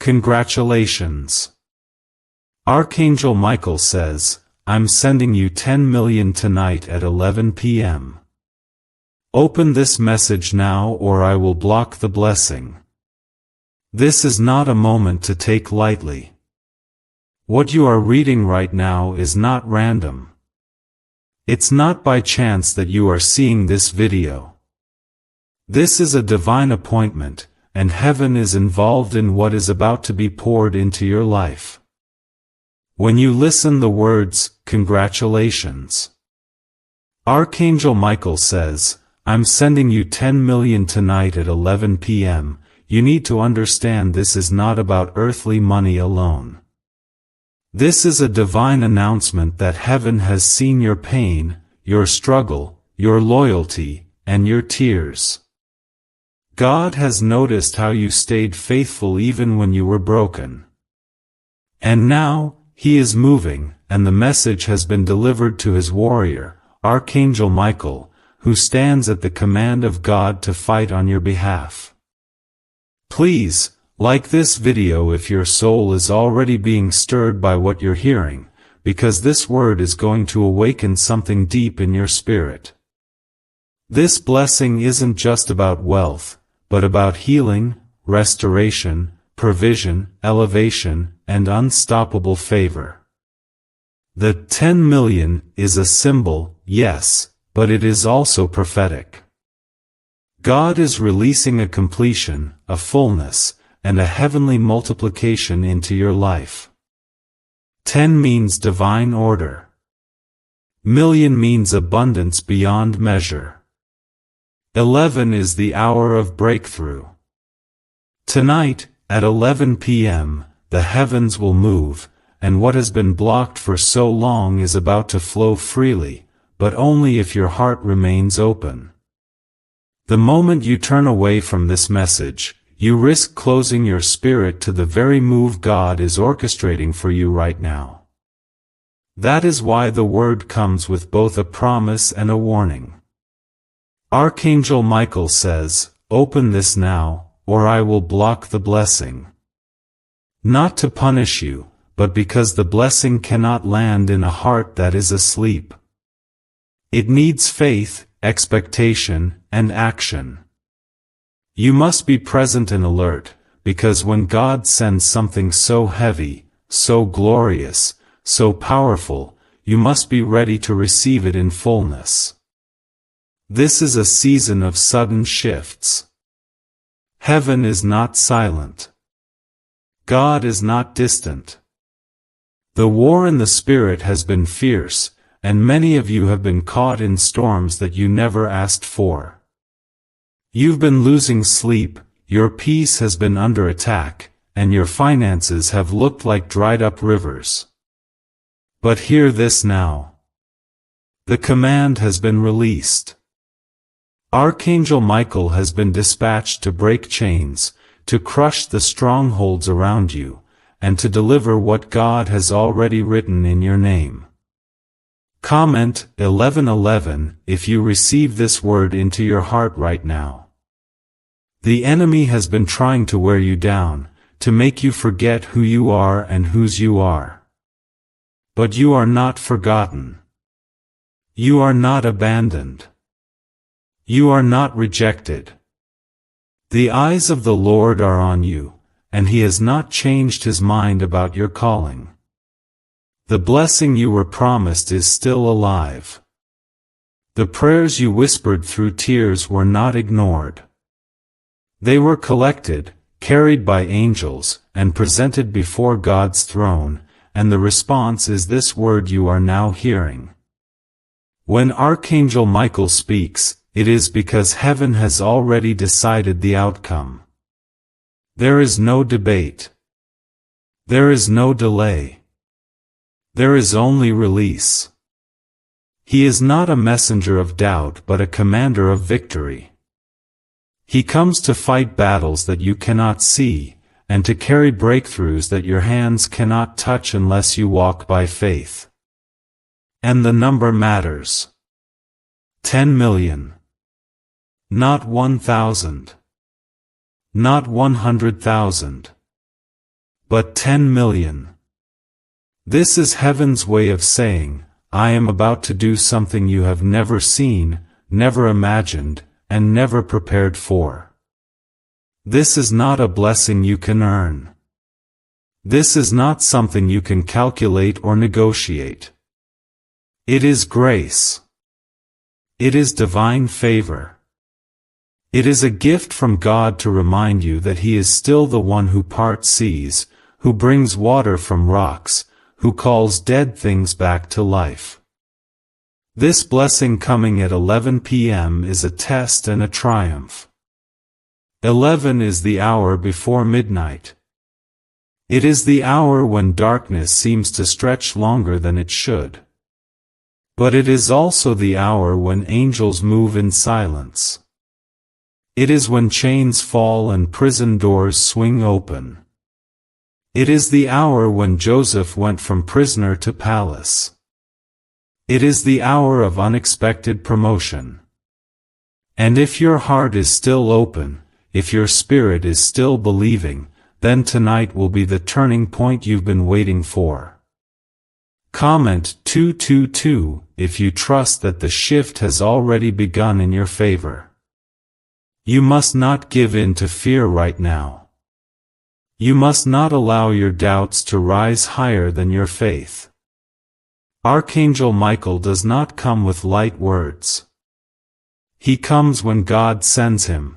Congratulations. Archangel Michael says, I'm sending you 10 million tonight at 11 p.m. Open this message now or I will block the blessing. This is not a moment to take lightly. What you are reading right now is not random. It's not by chance that you are seeing this video. This is a divine appointment, and heaven is involved in what is about to be poured into your life. When you listen the words, congratulations. Archangel Michael says, I'm sending you 10 million tonight at 11 p.m. You need to understand this is not about earthly money alone. This is a divine announcement that heaven has seen your pain, your struggle, your loyalty, and your tears. God has noticed how you stayed faithful even when you were broken. And now, He is moving, and the message has been delivered to His warrior, Archangel Michael, who stands at the command of God to fight on your behalf. Please, like this video if your soul is already being stirred by what you're hearing, because this word is going to awaken something deep in your spirit. This blessing isn't just about wealth, but about healing, restoration, provision, elevation, and unstoppable favor. The 10 million is a symbol, yes, but it is also prophetic. God is releasing a completion, a fullness, and a heavenly multiplication into your life. 10 means divine order. Million means abundance beyond measure. 11 is the hour of breakthrough. Tonight, at 11 p.m., the heavens will move, and what has been blocked for so long is about to flow freely, but only if your heart remains open. The moment you turn away from this message, you risk closing your spirit to the very move God is orchestrating for you right now. That is why the word comes with both a promise and a warning. Archangel Michael says, open this now, or I will block the blessing. Not to punish you, but because the blessing cannot land in a heart that is asleep. It needs faith, expectation, and action. You must be present and alert, because when God sends something so heavy, so glorious, so powerful, you must be ready to receive it in fullness. This is a season of sudden shifts. Heaven is not silent. God is not distant. The war in the Spirit has been fierce, and many of you have been caught in storms that you never asked for. You've been losing sleep, your peace has been under attack, and your finances have looked like dried-up rivers. But hear this now. The command has been released. Archangel Michael has been dispatched to break chains, to crush the strongholds around you, and to deliver what God has already written in your name. Comment 1111 if you receive this word into your heart right now. The enemy has been trying to wear you down, to make you forget who you are and whose you are. But you are not forgotten. You are not abandoned. You are not rejected. The eyes of the Lord are on you, and He has not changed His mind about your calling. The blessing you were promised is still alive. The prayers you whispered through tears were not ignored. They were collected, carried by angels, and presented before God's throne, and the response is this word you are now hearing. When Archangel Michael speaks, it is because heaven has already decided the outcome. There is no debate. There is no delay. There is only release. He is not a messenger of doubt but a commander of victory. He comes to fight battles that you cannot see, and to carry breakthroughs that your hands cannot touch unless you walk by faith. And the number matters. 10 million. Not 1,000. Not 100,000. but 10 million. This is heaven's way of saying, I am about to do something you have never seen, never imagined, and never prepared for. This is not a blessing you can earn. This is not something you can calculate or negotiate. It is grace. It is divine favor. It is a gift from God to remind you that He is still the one who parts seas, who brings water from rocks, who calls dead things back to life. This blessing coming at 11 p.m. is a test and a triumph. 11 is the hour before midnight. It is the hour when darkness seems to stretch longer than it should. But it is also the hour when angels move in silence. It is when chains fall and prison doors swing open. It is the hour when Joseph went from prisoner to palace. It is the hour of unexpected promotion. And if your heart is still open, if your spirit is still believing, then tonight will be the turning point you've been waiting for. Comment 222 if you trust that the shift has already begun in your favor. You must not give in to fear right now. You must not allow your doubts to rise higher than your faith. Archangel Michael does not come with light words. He comes when God sends him.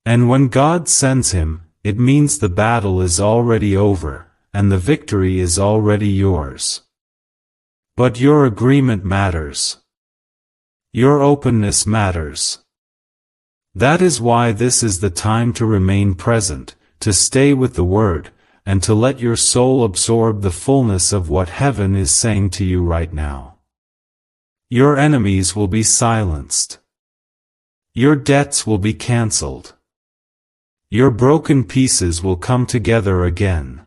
And when God sends him, it means the battle is already over, and the victory is already yours. But your agreement matters. Your openness matters. That is why this is the time to remain present, to stay with the Word, and to let your soul absorb the fullness of what heaven is saying to you right now. Your enemies will be silenced. Your debts will be cancelled. Your broken pieces will come together again.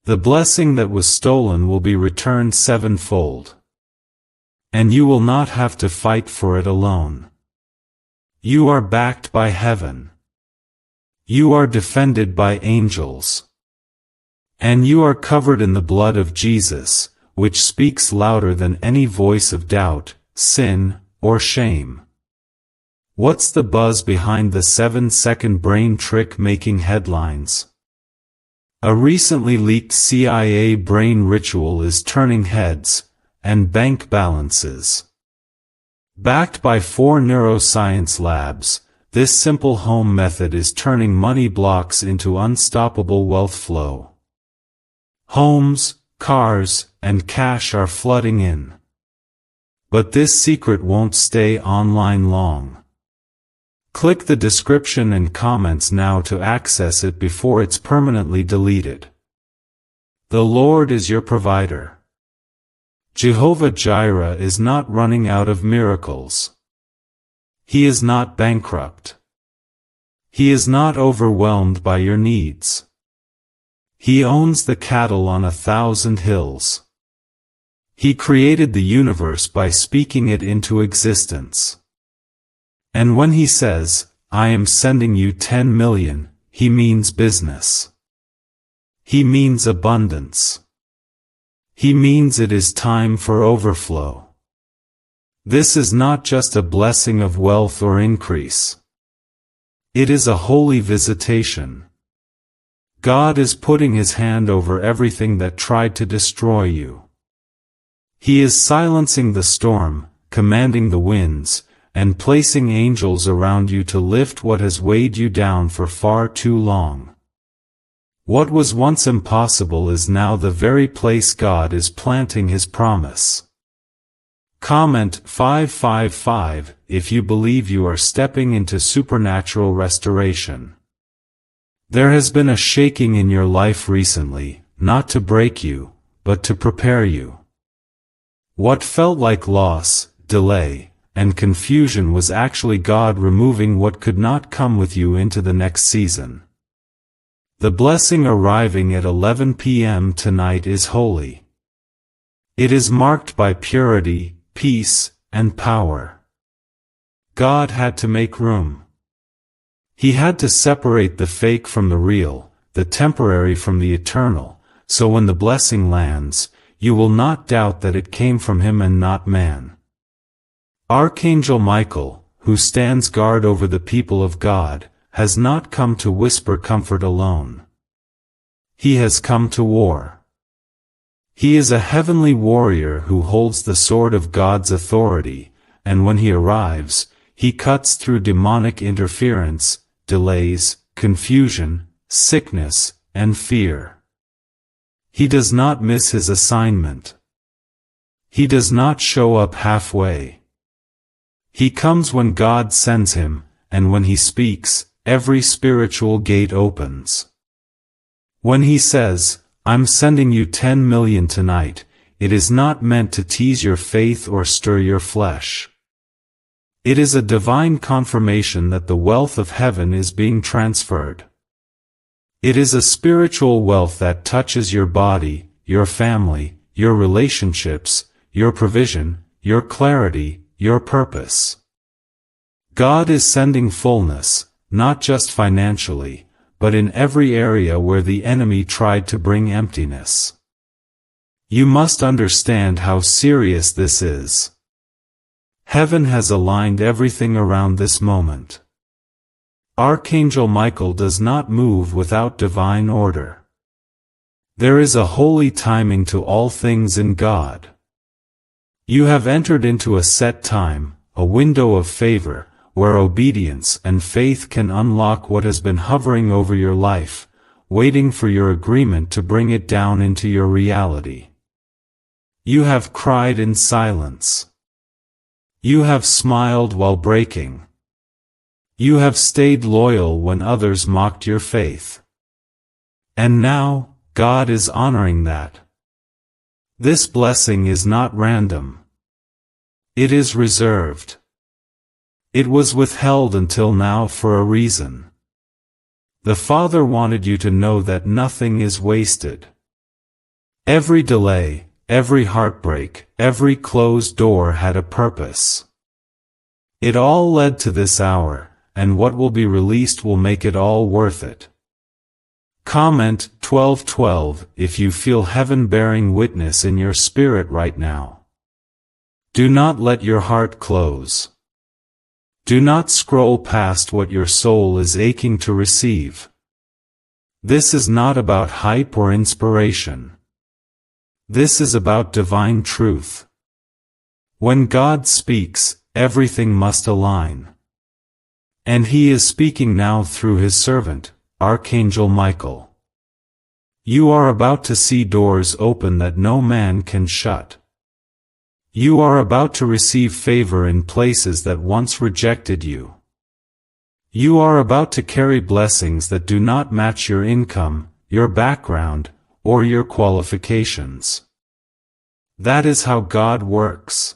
The blessing that was stolen will be returned sevenfold. And you will not have to fight for it alone. You are backed by heaven. You are defended by angels. And you are covered in the blood of Jesus, which speaks louder than any voice of doubt, sin, or shame. What's the buzz behind the 7-second brain trick making headlines? A recently leaked CIA brain ritual is turning heads, and bank balances. Backed by 4 neuroscience labs, this simple home method is turning money blocks into unstoppable wealth flow. Homes, cars, and cash are flooding in. But this secret won't stay online long. Click the description and comments now to access it before it's permanently deleted. The Lord is your provider. Jehovah Jireh is not running out of miracles. He is not bankrupt. He is not overwhelmed by your needs. He owns the cattle on 1,000 hills. He created the universe by speaking it into existence. And when he says, I am sending you 10 million, he means business. He means abundance. He means it is time for overflow. This is not just a blessing of wealth or increase. It is a holy visitation. God is putting His hand over everything that tried to destroy you. He is silencing the storm, commanding the winds, and placing angels around you to lift what has weighed you down for far too long. What was once impossible is now the very place God is planting His promise. Comment 555 if you believe you are stepping into supernatural restoration. There has been a shaking in your life recently, not to break you, but to prepare you. What felt like loss, delay, and confusion was actually God removing what could not come with you into the next season. The blessing arriving at 11 p.m. tonight is holy. It is marked by purity, peace, and power. God had to make room. He had to separate the fake from the real, the temporary from the eternal, so when the blessing lands, you will not doubt that it came from him and not man. Archangel Michael, who stands guard over the people of God, has not come to whisper comfort alone. He has come to war. He is a heavenly warrior who holds the sword of God's authority, and when he arrives, he cuts through demonic interference, delays, confusion, sickness, and fear. He does not miss his assignment. He does not show up halfway. He comes when God sends him, and when he speaks, every spiritual gate opens. When he says, "I'm sending you 10 million tonight," it is not meant to tease your faith or stir your flesh. It is a divine confirmation that the wealth of heaven is being transferred. It is a spiritual wealth that touches your body, your family, your relationships, your provision, your clarity, your purpose. God is sending fullness, not just financially, but in every area where the enemy tried to bring emptiness. You must understand how serious this is. Heaven has aligned everything around this moment. Archangel Michael does not move without divine order. There is a holy timing to all things in God. You have entered into a set time, a window of favor, where obedience and faith can unlock what has been hovering over your life, waiting for your agreement to bring it down into your reality. You have cried in silence. You have smiled while breaking. You have stayed loyal when others mocked your faith. And now, God is honoring that. This blessing is not random. It is reserved. It was withheld until now for a reason. The Father wanted you to know that nothing is wasted. Every delay, every heartbreak, every closed door had a purpose. It all led to this hour, and what will be released will make it all worth it. Comment 12:12 if you feel heaven bearing witness in your spirit right now. Do not let your heart close. Do not scroll past what your soul is aching to receive. This is not about hype or inspiration. This is about divine truth. When God speaks, everything must align. And he is speaking now through his servant, Archangel Michael. You are about to see doors open that no man can shut. You are about to receive favor in places that once rejected you. You are about to carry blessings that do not match your income, your background, or your qualifications. That is how God works.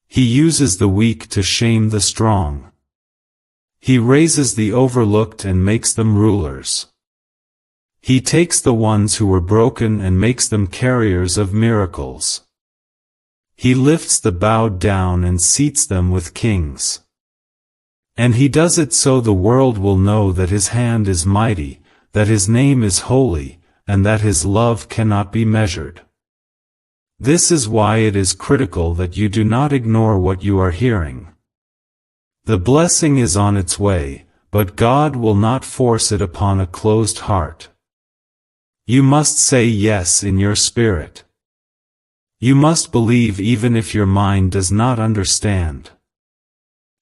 He uses the weak to shame the strong. He raises the overlooked and makes them rulers. He takes the ones who were broken and makes them carriers of miracles. He lifts the bowed down and seats them with kings. And he does it so the world will know that his hand is mighty, that his name is holy, and that his love cannot be measured. This is why it is critical that you do not ignore what you are hearing. The blessing is on its way, but God will not force it upon a closed heart. You must say yes in your spirit. You must believe even if your mind does not understand.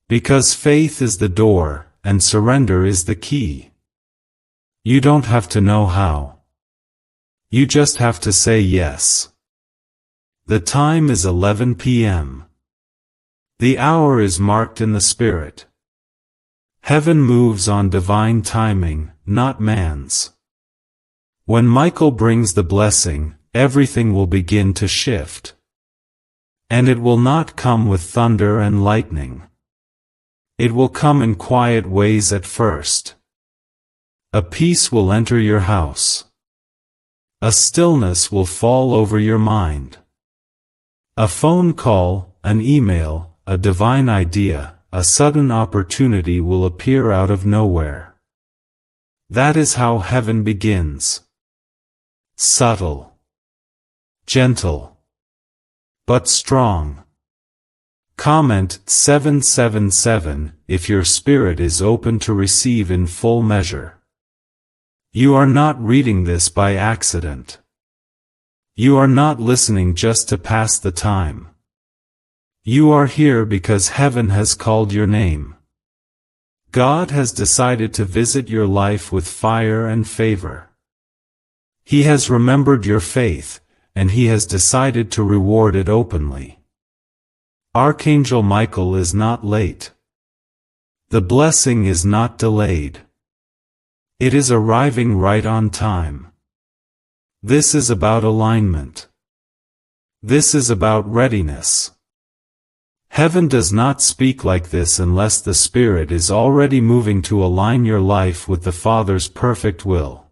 Because faith is the door, and surrender is the key. You don't have to know how. You just have to say yes. The time is 11 p.m. The hour is marked in the Spirit. Heaven moves on divine timing, not man's. When Michael brings the blessing, everything will begin to shift. And it will not come with thunder and lightning. It will come in quiet ways at first. A peace will enter your house. A stillness will fall over your mind. A phone call, an email, a divine idea, a sudden opportunity will appear out of nowhere. That is how heaven begins. Subtle. Gentle. But strong. Comment 777 if your spirit is open to receive in full measure. You are not reading this by accident. You are not listening just to pass the time. You are here because heaven has called your name. God has decided to visit your life with fire and favor. He has remembered your faith, and He has decided to reward it openly. Archangel Michael is not late. The blessing is not delayed. It is arriving right on time. This is about alignment. This is about readiness. Heaven does not speak like this unless the Spirit is already moving to align your life with the Father's perfect will.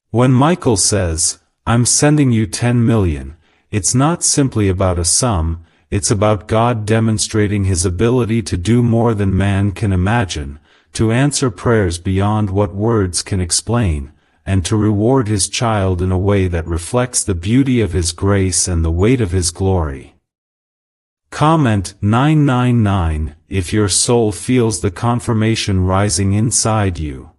When Michael says, "I'm sending you 10 million, it's not simply about a sum, it's about God demonstrating His ability to do more than man can imagine, to answer prayers beyond what words can explain, and to reward His child in a way that reflects the beauty of His grace and the weight of His glory." Comment 999 if your soul feels the confirmation rising inside you.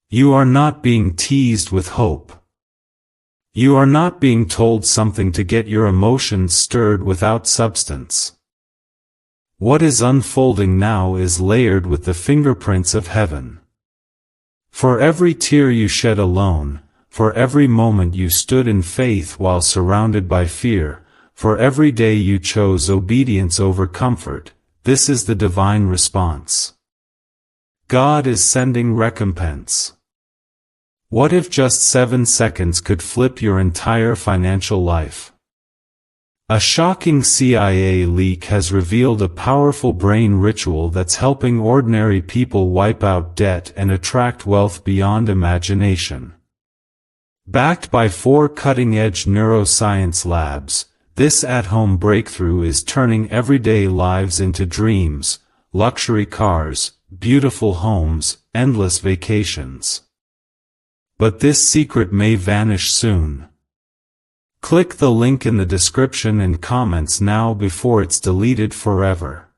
You are not being teased with hope. You are not being told something to get your emotions stirred without substance. What is unfolding now is layered with the fingerprints of heaven. For every tear you shed alone, for every moment you stood in faith while surrounded by fear, for every day you chose obedience over comfort, this is the divine response. God is sending recompense. What if just 7 seconds could flip your entire financial life? A shocking CIA leak has revealed a powerful brain ritual that's helping ordinary people wipe out debt and attract wealth beyond imagination. Backed by 4 cutting-edge neuroscience labs, this at-home breakthrough is turning everyday lives into dreams, luxury cars, beautiful homes, endless vacations. But this secret may vanish soon. Click the link in the description and comments now before it's deleted forever.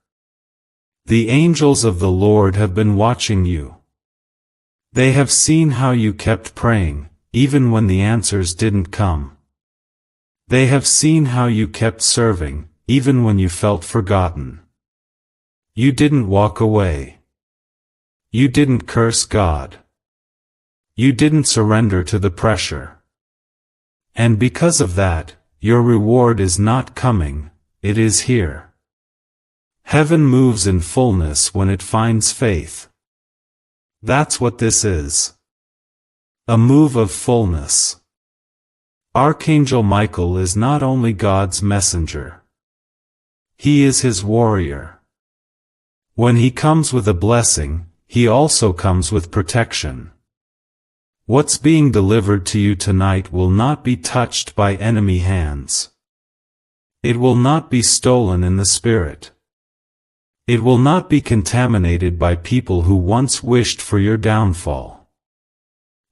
The angels of the Lord have been watching you. They have seen how you kept praying, even when the answers didn't come. They have seen how you kept serving, even when you felt forgotten. You didn't walk away. You didn't curse God. You didn't surrender to the pressure. And because of that, your reward is not coming, it is here. Heaven moves in fullness when it finds faith. That's what this is. A move of fullness. Archangel Michael is not only God's messenger. He is His warrior. When He comes with a blessing, He also comes with protection. What's being delivered to you tonight will not be touched by enemy hands. It will not be stolen in the spirit. It will not be contaminated by people who once wished for your downfall.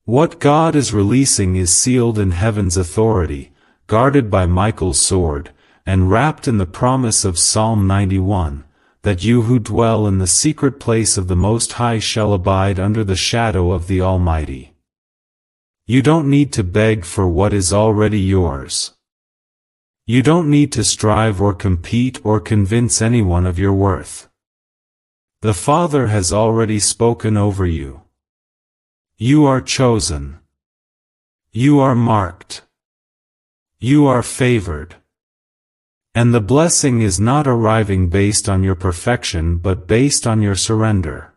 What God is releasing is sealed in heaven's authority, guarded by Michael's sword, and wrapped in the promise of Psalm 91, that you who dwell in the secret place of the Most High shall abide under the shadow of the Almighty. You don't need to beg for what is already yours. You don't need to strive or compete or convince anyone of your worth. The Father has already spoken over you. You are chosen. You are marked. You are favored. And the blessing is not arriving based on your perfection but based on your surrender.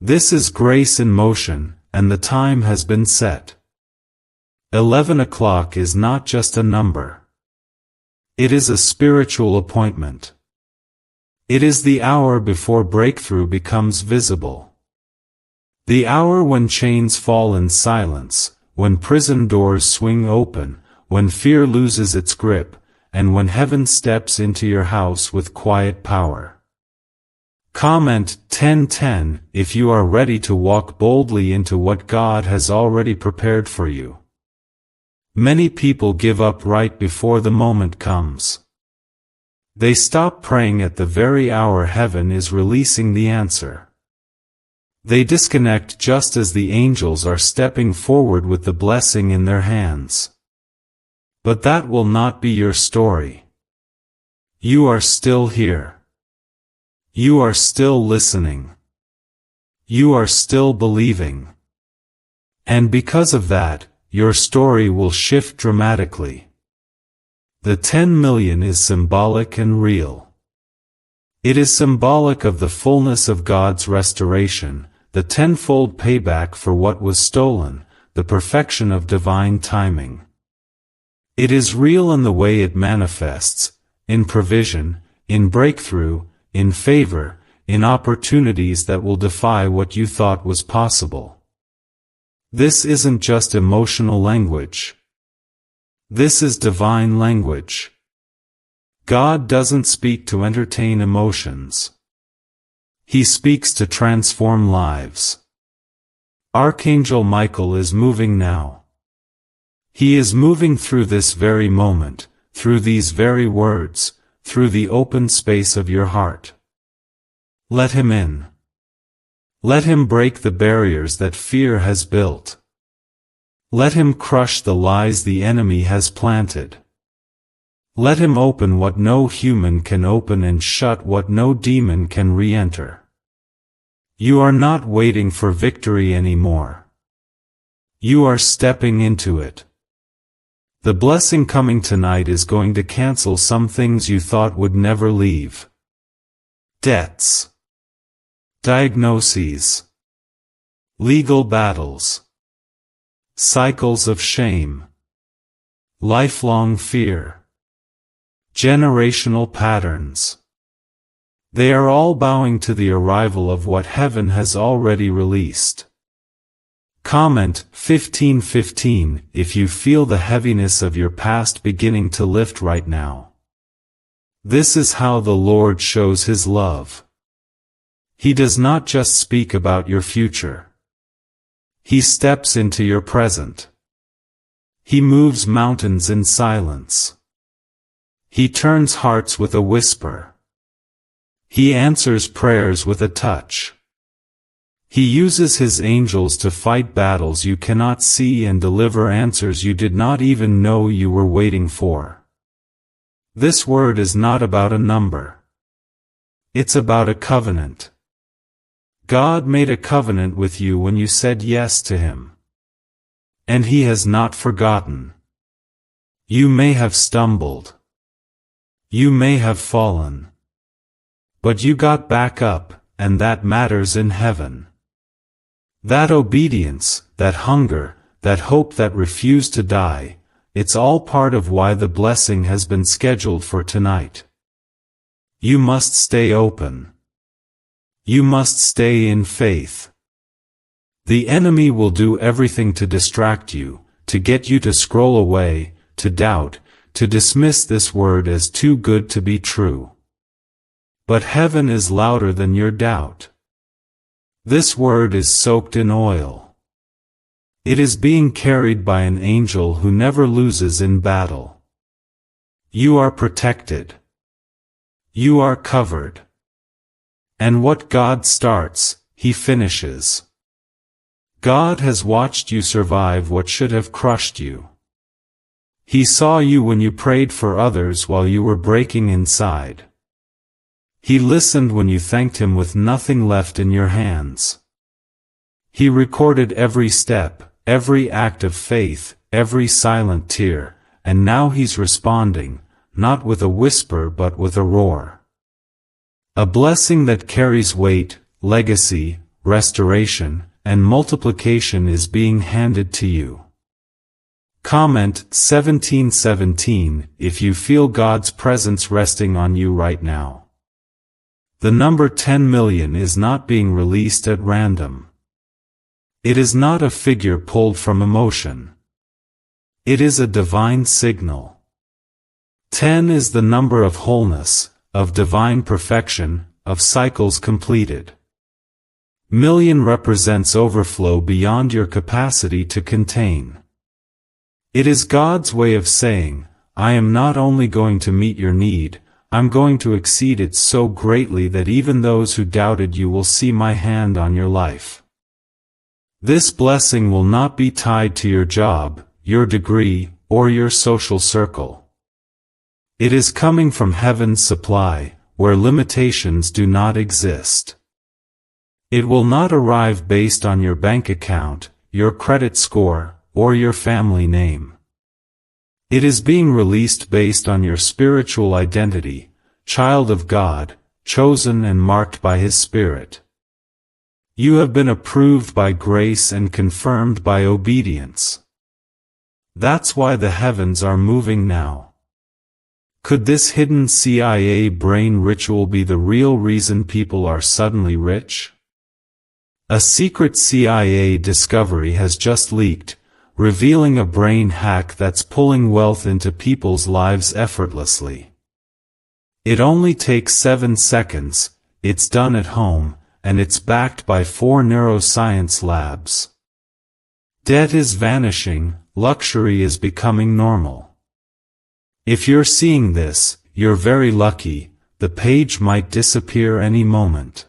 This is grace in motion, and the time has been set. 11 o'clock is not just a number. It is a spiritual appointment. It is the hour before breakthrough becomes visible. The hour when chains fall in silence, when prison doors swing open, when fear loses its grip, and when heaven steps into your house with quiet power. Comment 1010 if you are ready to walk boldly into what God has already prepared for you. Many people give up right before the moment comes. They stop praying at the very hour heaven is releasing the answer. They disconnect just as the angels are stepping forward with the blessing in their hands. But that will not be your story. You are still here. You are still listening. You are still believing. And because of that, your story will shift dramatically. The 10 million is symbolic and real. It is symbolic of the fullness of God's restoration, the tenfold payback for what was stolen, the perfection of divine timing. It is real in the way it manifests, in provision, in breakthrough, in favor, in opportunities that will defy what you thought was possible. This isn't just emotional language. This is divine language. God doesn't speak to entertain emotions. He speaks to transform lives. Archangel Michael is moving now. He is moving through this very moment, through these very words, through the open space of your heart. Let him in. Let him break the barriers that fear has built. Let him crush the lies the enemy has planted. Let him open what no human can open and shut what no demon can re-enter. You are not waiting for victory anymore. You are stepping into it. The blessing coming tonight is going to cancel some things you thought would never leave. Debts. Diagnoses. Legal battles. Cycles of shame. Lifelong fear. Generational patterns. They are all bowing to the arrival of what heaven has already released. Comment 1515 if you feel the heaviness of your past beginning to lift right now. This is how the Lord shows His love. He does not just speak about your future. He steps into your present. He moves mountains in silence. He turns hearts with a whisper. He answers prayers with a touch. He uses His angels to fight battles you cannot see and deliver answers you did not even know you were waiting for. This word is not about a number. It's about a covenant. God made a covenant with you when you said yes to Him. And He has not forgotten. You may have stumbled. You may have fallen. But you got back up, and that matters in heaven. That obedience, that hunger, that hope that refused to die, it's all part of why the blessing has been scheduled for tonight. You must stay open. You must stay in faith. The enemy will do everything to distract you, to get you to scroll away, to doubt, to dismiss this word as too good to be true. But heaven is louder than your doubt. This word is soaked in oil. It is being carried by an angel who never loses in battle. You are protected. You are covered. And what God starts, He finishes. God has watched you survive what should have crushed you. He saw you when you prayed for others while you were breaking inside. He listened when you thanked Him with nothing left in your hands. He recorded every step, every act of faith, every silent tear, and now He's responding, not with a whisper but with a roar. A blessing that carries weight, legacy, restoration, and multiplication is being handed to you. Comment 1717 if you feel God's presence resting on you right now. The number 10 million is not being released at random. It is not a figure pulled from emotion. It is a divine signal. 10 is the number of wholeness, of divine perfection, of cycles completed. Million represents overflow beyond your capacity to contain. It is God's way of saying, I am not only going to meet your need, I'm going to exceed it so greatly that even those who doubted you will see my hand on your life. This blessing will not be tied to your job, your degree, or your social circle. It is coming from heaven's supply, where limitations do not exist. It will not arrive based on your bank account, your credit score, or your family name. It is being released based on your spiritual identity, child of God, chosen and marked by His Spirit. You have been approved by grace and confirmed by obedience. That's why the heavens are moving now. Could this hidden CIA brain ritual be the real reason people are suddenly rich? A secret CIA discovery has just leaked, revealing a brain hack that's pulling wealth into people's lives effortlessly. It only takes 7 seconds, it's done at home, and it's backed by 4 neuroscience labs. Debt is vanishing, luxury is becoming normal. If you're seeing this, you're very lucky, the page might disappear any moment.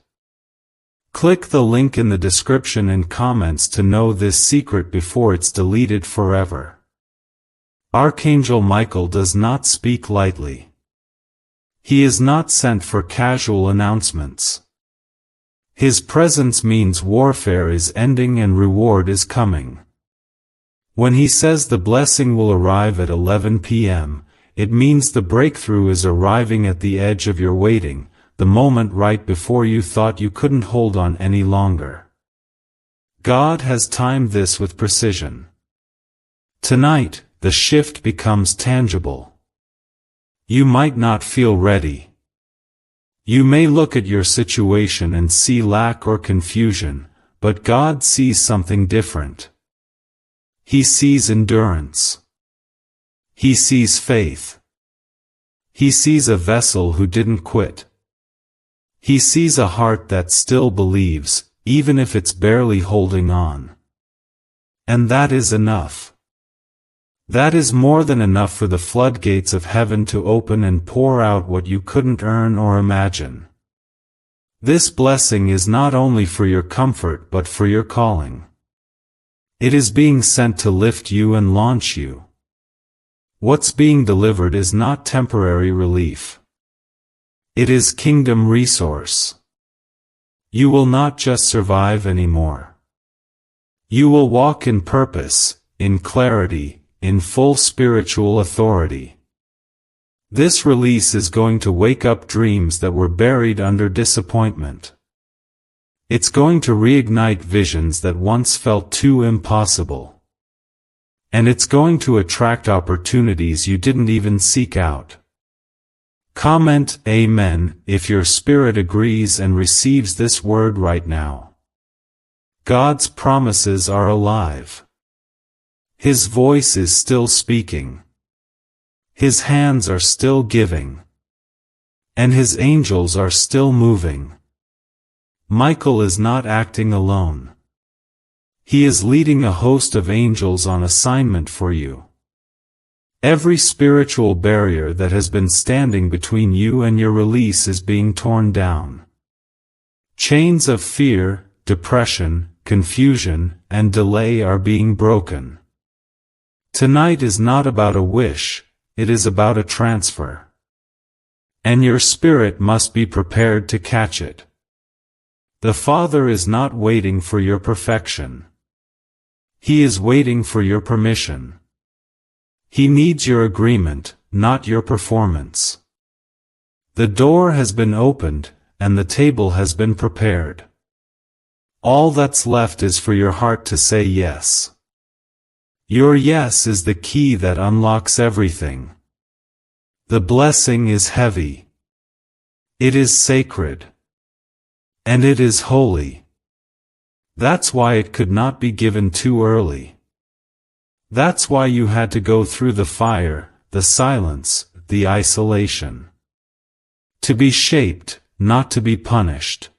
Click the link in the description and comments to know this secret before it's deleted forever. Archangel Michael does not speak lightly. He is not sent for casual announcements. His presence means warfare is ending and reward is coming. When he says the blessing will arrive at 11 p.m., it means the breakthrough is arriving at the edge of your waiting, the moment right before you thought you couldn't hold on any longer. God has timed this with precision. Tonight, the shift becomes tangible. You might not feel ready. You may look at your situation and see lack or confusion, but God sees something different. He sees endurance. He sees faith. He sees a vessel who didn't quit. He sees a heart that still believes, even if it's barely holding on. And that is enough. That is more than enough for the floodgates of heaven to open and pour out what you couldn't earn or imagine. This blessing is not only for your comfort but for your calling. It is being sent to lift you and launch you. What's being delivered is not temporary relief. It is kingdom resource. You will not just survive anymore. You will walk in purpose, in clarity, in full spiritual authority. This release is going to wake up dreams that were buried under disappointment. It's going to reignite visions that once felt too impossible. And it's going to attract opportunities you didn't even seek out. Comment Amen if your spirit agrees and receives this word right now. God's promises are alive. His voice is still speaking. His hands are still giving. And His angels are still moving. Michael is not acting alone. He is leading a host of angels on assignment for you. Every spiritual barrier that has been standing between you and your release is being torn down. Chains of fear, depression, confusion, and delay are being broken. Tonight is not about a wish, it is about a transfer. And your spirit must be prepared to catch it. The Father is not waiting for your perfection. He is waiting for your permission. He needs your agreement, not your performance. The door has been opened, and the table has been prepared. All that's left is for your heart to say yes. Your yes is the key that unlocks everything. The blessing is heavy. It is sacred. And it is holy. That's why it could not be given too early. That's why you had to go through the fire, the silence, the isolation. To be shaped, not to be punished.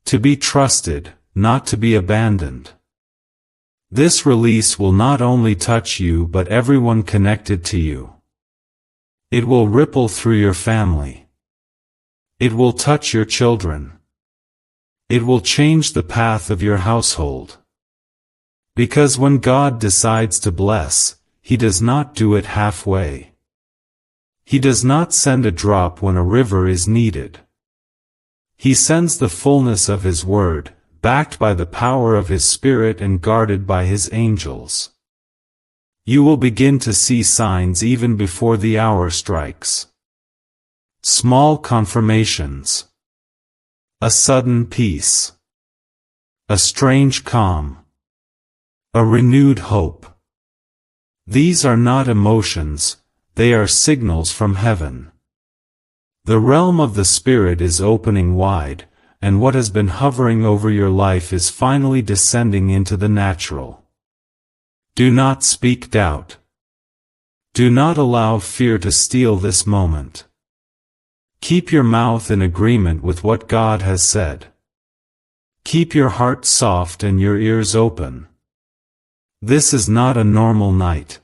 To be trusted, not to be abandoned. This release will not only touch you but everyone connected to you. It will ripple through your family. It will touch your children. It will change the path of your household. Because when God decides to bless, He does not do it halfway. He does not send a drop when a river is needed. He sends the fullness of His word, backed by the power of His Spirit and guarded by His angels. You will begin to see signs even before the hour strikes. Small confirmations. A sudden peace. A strange calm. A renewed hope. These are not emotions, they are signals from heaven. The realm of the Spirit is opening wide, and what has been hovering over your life is finally descending into the natural. Do not speak doubt. Do not allow fear to steal this moment. Keep your mouth in agreement with what God has said. Keep your heart soft and your ears open. This is not a normal night.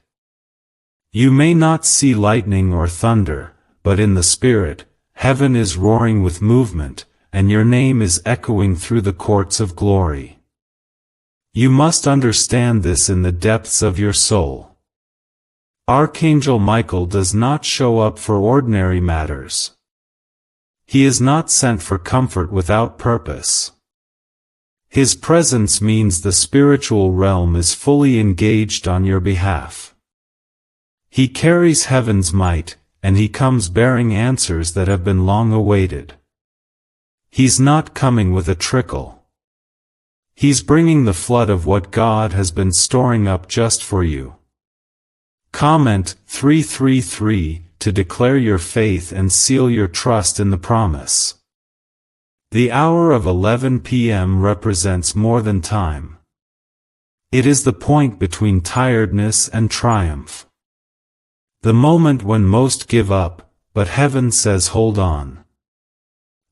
You may not see lightning or thunder, but in the Spirit, heaven is roaring with movement, and your name is echoing through the courts of glory. You must understand this in the depths of your soul. Archangel Michael does not show up for ordinary matters. He is not sent for comfort without purpose. His presence means the spiritual realm is fully engaged on your behalf. He carries heaven's might, and he comes bearing answers that have been long awaited. He's not coming with a trickle. He's bringing the flood of what God has been storing up just for you. Comment 333 to declare your faith and seal your trust in the promise. The hour of 11 p.m. represents more than time. It is the point between tiredness and triumph. The moment when most give up, but heaven says hold on.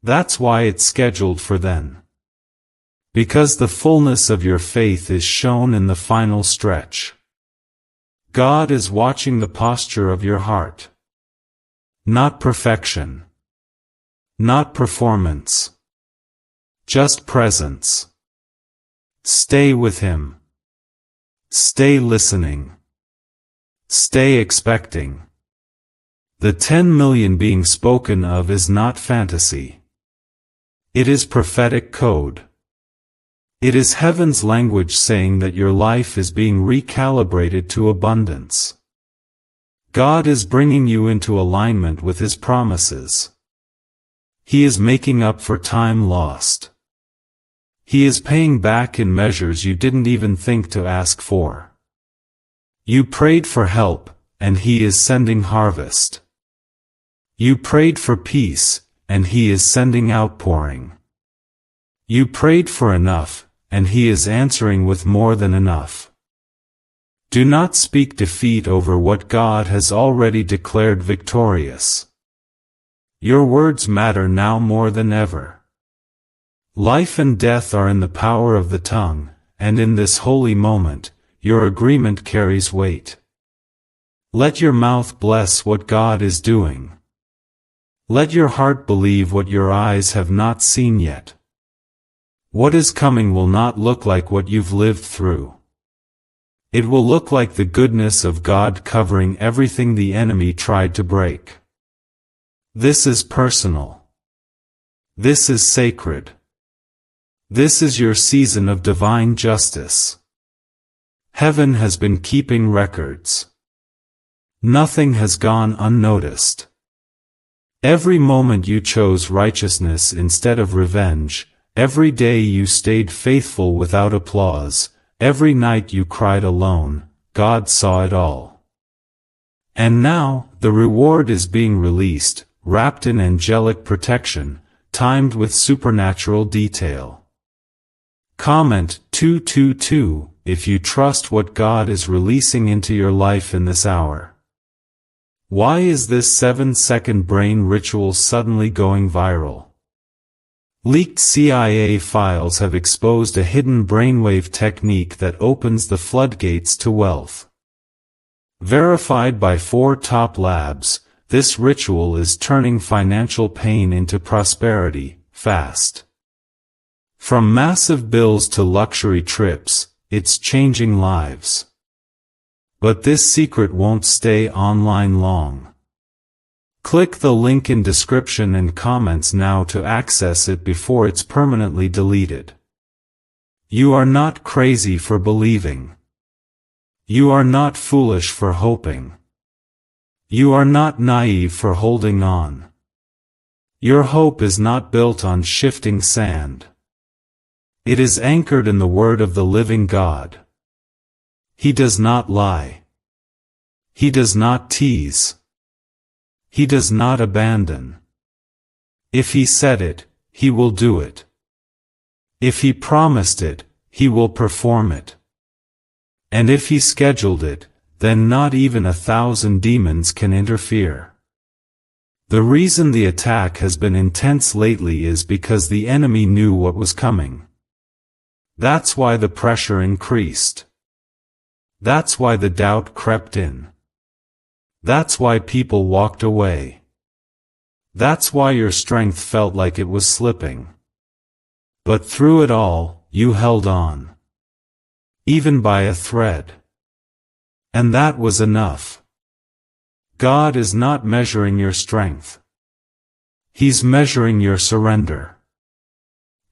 That's why it's scheduled for then. Because the fullness of your faith is shown in the final stretch. God is watching the posture of your heart. Not perfection. Not performance. Just presence. Stay with Him. Stay listening. Stay expecting. The 10 million being spoken of is not fantasy. It is prophetic code. It is heaven's language saying that your life is being recalibrated to abundance. God is bringing you into alignment with His promises. He is making up for time lost. He is paying back in measures you didn't even think to ask for. You prayed for help, and He is sending harvest. You prayed for peace, and He is sending outpouring. You prayed for enough, and He is answering with more than enough. Do not speak defeat over what God has already declared victorious. Your words matter now more than ever. Life and death are in the power of the tongue, and in this holy moment, your agreement carries weight. Let your mouth bless what God is doing. Let your heart believe what your eyes have not seen yet. What is coming will not look like what you've lived through. It will look like the goodness of God covering everything the enemy tried to break. This is personal. This is sacred. This is your season of divine justice. Heaven has been keeping records. Nothing has gone unnoticed. Every moment you chose righteousness instead of revenge, every day you stayed faithful without applause, every night you cried alone, God saw it all. And now, the reward is being released, wrapped in angelic protection, timed with supernatural detail. Comment 222 if you trust what God is releasing into your life in this hour. Why is this 7-second brain ritual suddenly going viral? Leaked CIA files have exposed a hidden brainwave technique that opens the floodgates to wealth. Verified by 4 top labs, this ritual is turning financial pain into prosperity, fast. From massive bills to luxury trips, it's changing lives. But this secret won't stay online long. Click the link in description and comments now to access it before it's permanently deleted. You are not crazy for believing. You are not foolish for hoping. You are not naive for holding on. Your hope is not built on shifting sand. It is anchored in the word of the living God. He does not lie. He does not tease. He does not abandon. If he said it, he will do it. If he promised it, he will perform it. And if he scheduled it, then not even 1,000 demons can interfere. The reason the attack has been intense lately is because the enemy knew what was coming. That's why the pressure increased. That's why the doubt crept in. That's why people walked away. That's why your strength felt like it was slipping. But through it all, you held on. Even by a thread. And that was enough. God is not measuring your strength. He's measuring your surrender.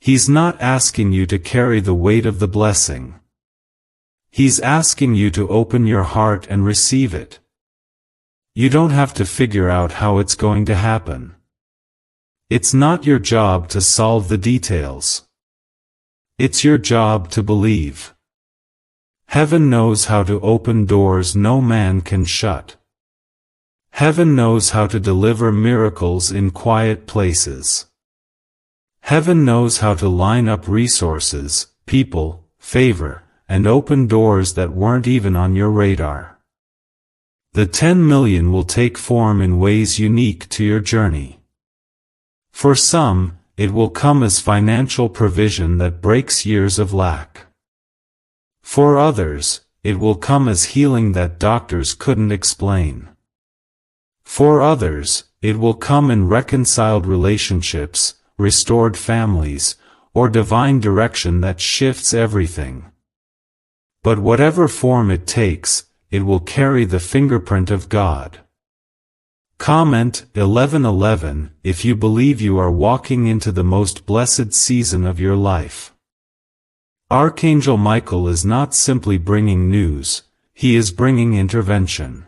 He's not asking you to carry the weight of the blessing. He's asking you to open your heart and receive it. You don't have to figure out how it's going to happen. It's not your job to solve the details. It's your job to believe. Heaven knows how to open doors no man can shut. Heaven knows how to deliver miracles in quiet places. Heaven knows how to line up resources, people, favor, and open doors that weren't even on your radar. The 10 million will take form in ways unique to your journey. For some, it will come as financial provision that breaks years of lack. For others, it will come as healing that doctors couldn't explain. For others, it will come in reconciled relationships, restored families, or divine direction that shifts everything. But whatever form it takes, it will carry the fingerprint of God. Comment 1111 if you believe you are walking into the most blessed season of your life. Archangel Michael is not simply bringing news, he is bringing intervention.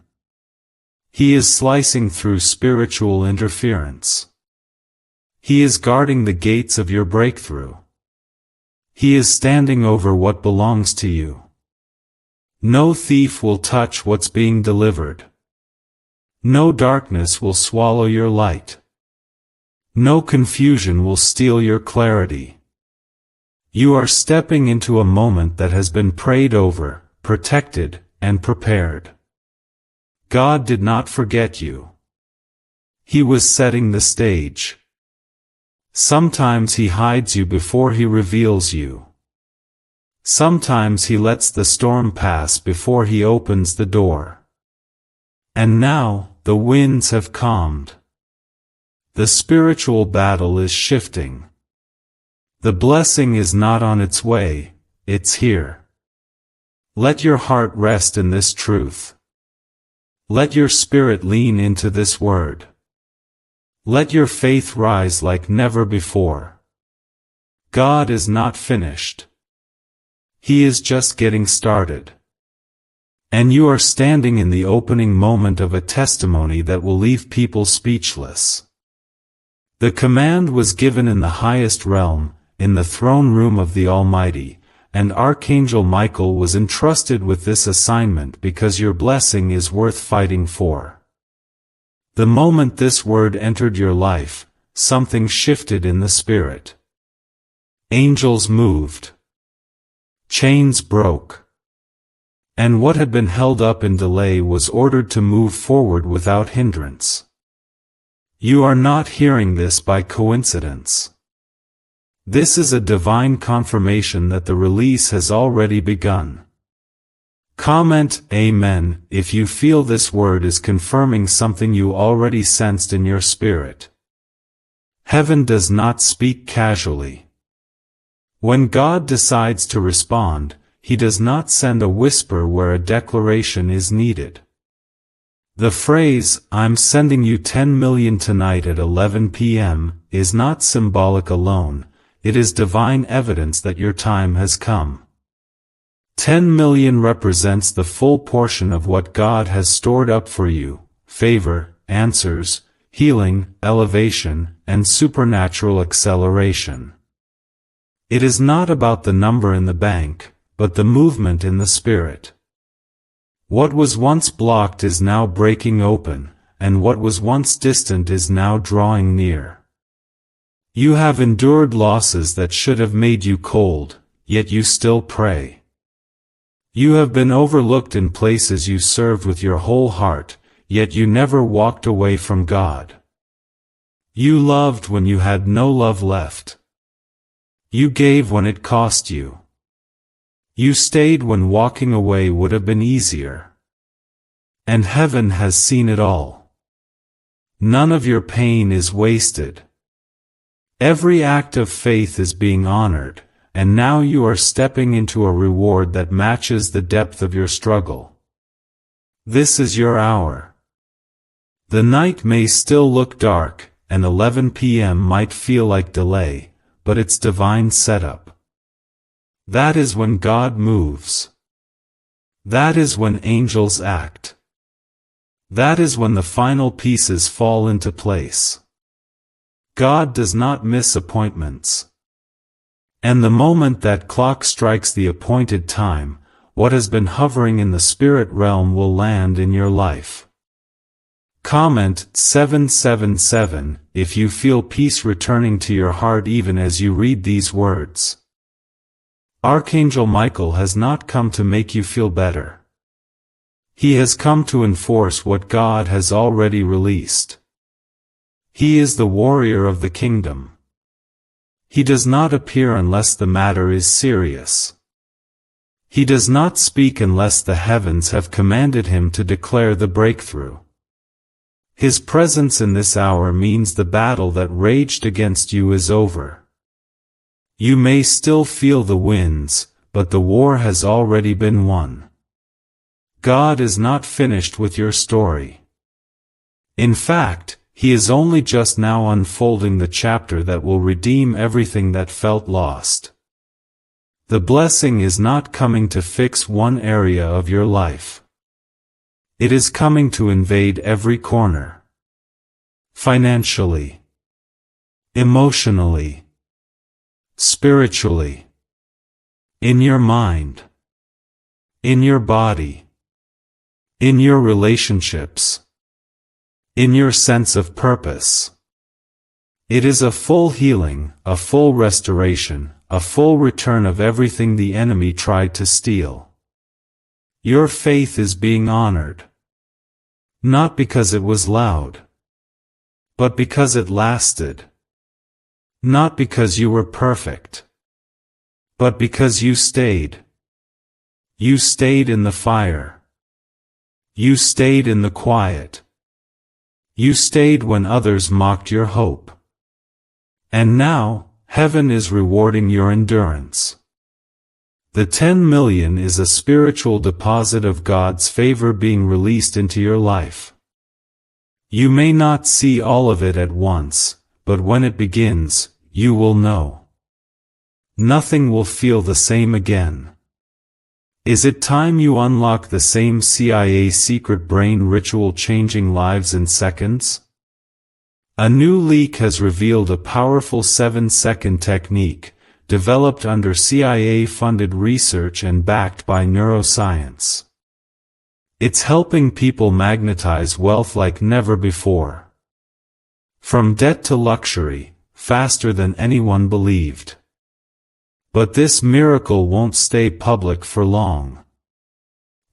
He is slicing through spiritual interference. He is guarding the gates of your breakthrough. He is standing over what belongs to you. No thief will touch what's being delivered. No darkness will swallow your light. No confusion will steal your clarity. You are stepping into a moment that has been prayed over, protected, and prepared. God did not forget you. He was setting the stage. Sometimes he hides you before he reveals you. Sometimes he lets the storm pass before he opens the door. And now, the winds have calmed. The spiritual battle is shifting. The blessing is not on its way, it's here. Let your heart rest in this truth. Let your spirit lean into this word. Let your faith rise like never before. God is not finished. He is just getting started. And you are standing in the opening moment of a testimony that will leave people speechless. The command was given in the highest realm, in the throne room of the Almighty, and Archangel Michael was entrusted with this assignment because your blessing is worth fighting for. The moment this word entered your life, something shifted in the spirit. Angels moved. Chains broke. And what had been held up in delay was ordered to move forward without hindrance. You are not hearing this by coincidence. This is a divine confirmation that the release has already begun. Comment Amen if you feel this word is confirming something you already sensed in your spirit. Heaven does not speak casually. When God decides to respond, He does not send a whisper where a declaration is needed. The phrase, "I'm sending you 10 million tonight at 11 p.m., is not symbolic alone, it is divine evidence that your time has come. 10 million represents the full portion of what God has stored up for you: favor, answers, healing, elevation, and supernatural acceleration. It is not about the number in the bank, but the movement in the Spirit. What was once blocked is now breaking open, and what was once distant is now drawing near. You have endured losses that should have made you cold, yet you still pray. You have been overlooked in places you served with your whole heart, yet you never walked away from God. You loved when you had no love left. You gave when it cost you. You stayed when walking away would have been easier. And heaven has seen it all. None of your pain is wasted. Every act of faith is being honored, and now you are stepping into a reward that matches the depth of your struggle. This is your hour. The night may still look dark, and 11 p.m. might feel like delay, but it's divine setup. That is when God moves. That is when angels act. That is when the final pieces fall into place. God does not miss appointments. And the moment that clock strikes the appointed time, what has been hovering in the spirit realm will land in your life. Comment 777 if you feel peace returning to your heart even as you read these words. Archangel Michael has not come to make you feel better. He has come to enforce what God has already released. He is the warrior of the kingdom. He does not appear unless the matter is serious. He does not speak unless the heavens have commanded him to declare the breakthrough. His presence in this hour means the battle that raged against you is over. You may still feel the winds, but the war has already been won. God is not finished with your story. In fact, He is only just now unfolding the chapter that will redeem everything that felt lost. The blessing is not coming to fix one area of your life. It is coming to invade every corner. Financially, emotionally, spiritually, in your mind, in your body, in your relationships, in your sense of purpose. It is a full healing, a full restoration, a full return of everything the enemy tried to steal. Your faith is being honored. Not because it was loud, but because it lasted. Not because you were perfect, but because you stayed. You stayed in the fire. You stayed in the quiet. You stayed when others mocked your hope. And now, heaven is rewarding your endurance. The 10 million is a spiritual deposit of God's favor being released into your life. You may not see all of it at once, but when it begins, you will know. Nothing will feel the same again. Is it time you unlock the same CIA secret brain ritual changing lives in seconds? A new leak has revealed a powerful 7-second technique, developed under CIA-funded research and backed by neuroscience. It's helping people magnetize wealth like never before. From debt to luxury, faster than anyone believed. But this miracle won't stay public for long.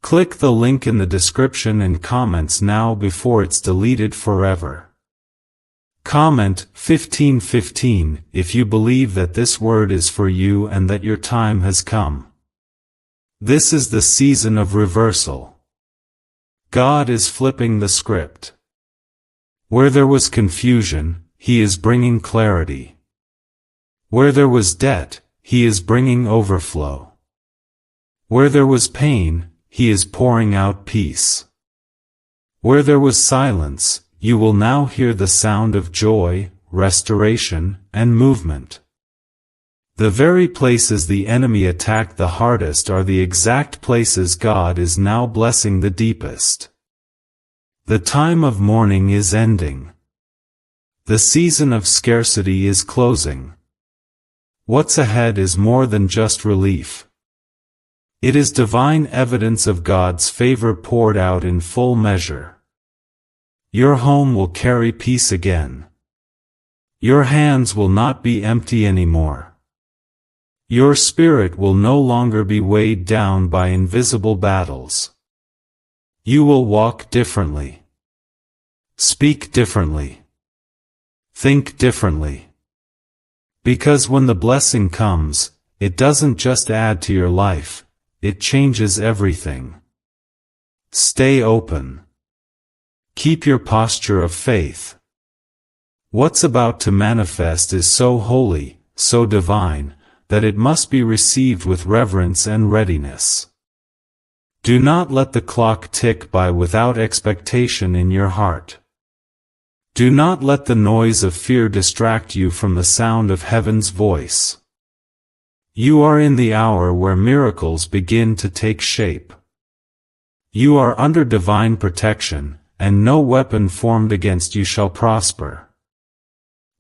Click the link in the description and comments now before it's deleted forever. Comment 1515 if you believe that this word is for you and that your time has come. This is the season of reversal. God is flipping the script. Where there was confusion, He is bringing clarity. Where there was debt, He is bringing overflow. Where there was pain, He is pouring out peace. Where there was silence, you will now hear the sound of joy, restoration, and movement. The very places the enemy attacked the hardest are the exact places God is now blessing the deepest. The time of mourning is ending. The season of scarcity is closing. What's ahead is more than just relief. It is divine evidence of God's favor poured out in full measure. Your home will carry peace again. Your hands will not be empty anymore. Your spirit will no longer be weighed down by invisible battles. You will walk differently. Speak differently. Think differently. Because when the blessing comes, it doesn't just add to your life, it changes everything. Stay open. Keep your posture of faith. What's about to manifest is so holy, so divine, that it must be received with reverence and readiness. Do not let the clock tick by without expectation in your heart. Do not let the noise of fear distract you from the sound of heaven's voice. You are in the hour where miracles begin to take shape. You are under divine protection, and no weapon formed against you shall prosper.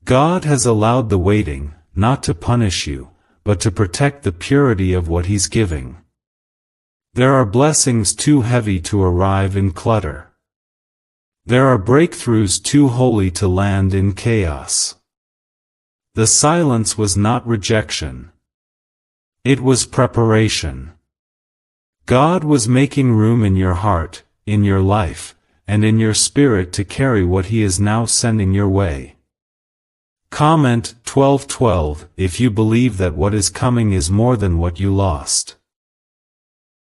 God has allowed the waiting, not to punish you, but to protect the purity of what He's giving. There are blessings too heavy to arrive in clutter. There are breakthroughs too holy to land in chaos. The silence was not rejection. It was preparation. God was making room in your heart, in your life, and in your spirit to carry what He is now sending your way. Comment 1212 if you believe that what is coming is more than what you lost.